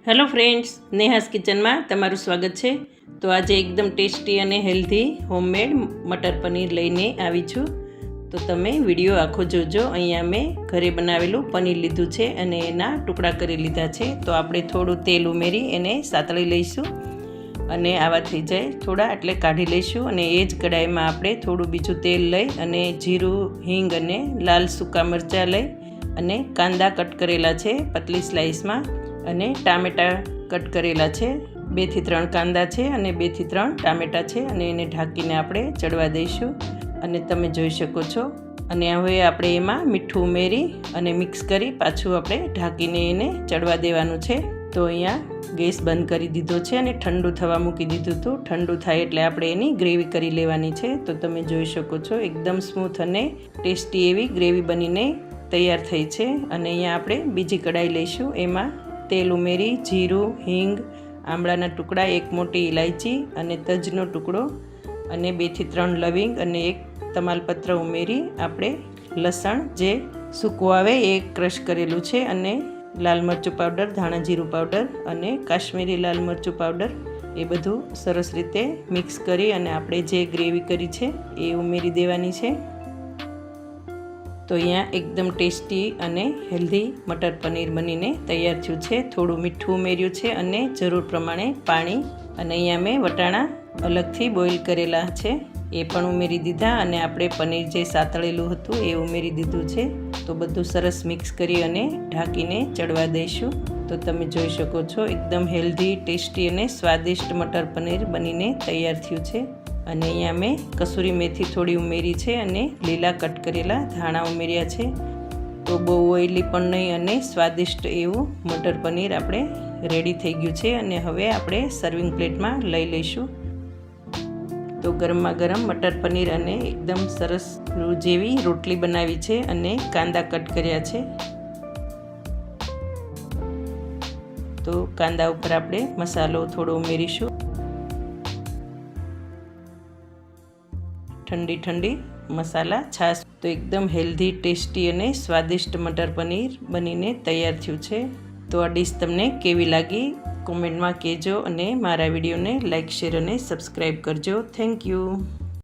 Hello friends, Neha's કિચનમાં તમારું સ્વાગત છે। તો આજે એકદમ ટેસ્ટી અને હેલ્ધી હોમમેડ મટર પનીર લઈને આવી છું। તો તમે વિડીયો આખો જોજો। અહીંયા મેં ઘરે બનાવેલું પનીર લીધું છે અને એના ટુકડા કરી લીધા છે। તો આપણે થોડું તેલ ઉમેરી એને સાતળી લઈશું અને આવા થઈ જાય થોડા એટલે કાઢી લઈશું। અને એ જ કઢાઈમાં આપણે થોડું બીજું તેલ લઈ અને જીરું, હિંગ અને લાલ સૂકા મરચાં લઈ અને કાંદા કટ કરેલા છે પતલી સ્લાઇસમાં અને ટામેટાં કટ કરેલા છે। 2 થી 3 કાંદા છે અને 2 થી 3 ટામેટાં છે અને એને ઢાંકીને આપણે ચડવા દઈશું અને તમે જોઈ શકો છો। અને હવે આપણે એમાં મીઠું ઉમેરી અને મિક્સ કરી પાછું આપણે ઢાંકીને એને ચડવા દેવાનું છે। તો અહીંયા ગેસ બંધ કરી દીધો છે અને ઠંડુ થવા મૂકી દીધું હતું। ઠંડુ થાય એટલે આપણે એની ગ્રેવી કરી લેવાની છે। તો તમે જોઈ શકો છો એકદમ સ્મૂથ અને ટેસ્ટી એવી ગ્રેવી બનીને તૈયાર થઈ છે। અને અહીંયા આપણે બીજી કઢાઈ લઈશું। એમાં તેલ ઉમેરી જીરું, હિંગ, આંબળાના ટુકડા, 1 મોટી ઇલાયચી અને તજનો ટુકડો અને 2 થી 3 લવિંગ અને 1 તમાલપત્ર ઉમેરી આપણે લસણ જે સૂકું આવે એ ક્રશ કરેલું છે અને લાલ મરચું પાવડર, ધાણા જીરું પાવડર અને કાશ્મીરી લાલ મરચું પાવડર એ બધું સરસ રીતે મિક્સ કરી અને આપણે જે ગ્રેવી કરી છે એ ઉમેરી દેવાની છે। તો અહીંયા એકદમ ટેસ્ટી અને હેલ્ધી મટર પનીર બનીને તૈયાર થયું છે। થોડું મીઠું ઉમેર્યું છે અને જરૂર પ્રમાણે પાણી અને અહીંયા મેં વટાણા અલગથી બોઇલ કરેલા છે એ પણ ઉમેરી દીધા અને આપણે પનીર જે સાતળેલું હતું એ ઉમેરી દીધું છે। તો બધું સરસ મિક્સ કરી અને ઢાંકીને ચડવા દઈશું। તો તમે જોઈ શકો છો એકદમ હેલ્ધી, ટેસ્ટી અને સ્વાદિષ્ટ મટર પનીર બનીને તૈયાર થયું છે। અને અહીંયા મેં કસૂરી મેથી થોડી ઉમેરી છે અને લીલા કટ કરેલા ધાણા ઉમેર્યા છે। તો બહુ ઓઇલી પણ નહીં અને સ્વાદિષ્ટ એવું મટર પનીર આપણે રેડી થઈ ગયું છે અને હવે આપણે સર્વિંગ પ્લેટમાં લઈ લઈશું। તો ગરમા ગરમ મટર પનીર અને એકદમ સરસ જેવી રોટલી બનાવી છે અને કાંદા કટ કર્યા છે। તો કાંદા ઉપર આપણે મસાલો થોડો ઉમેરીશું। ઠંડી ઠંડી મસાલા છાશ। તો એકદમ હેલ્ધી, ટેસ્ટી અને સ્વાદિષ્ટ મટર પનીર બનીને તૈયાર થયું છે। તો આ ડીશ તમને કેવી લાગી કોમેન્ટમાં કહેજો અને મારા વિડીયોને લાઇક, શેર અને સબસ્ક્રાઈબ કરજો। Thank you.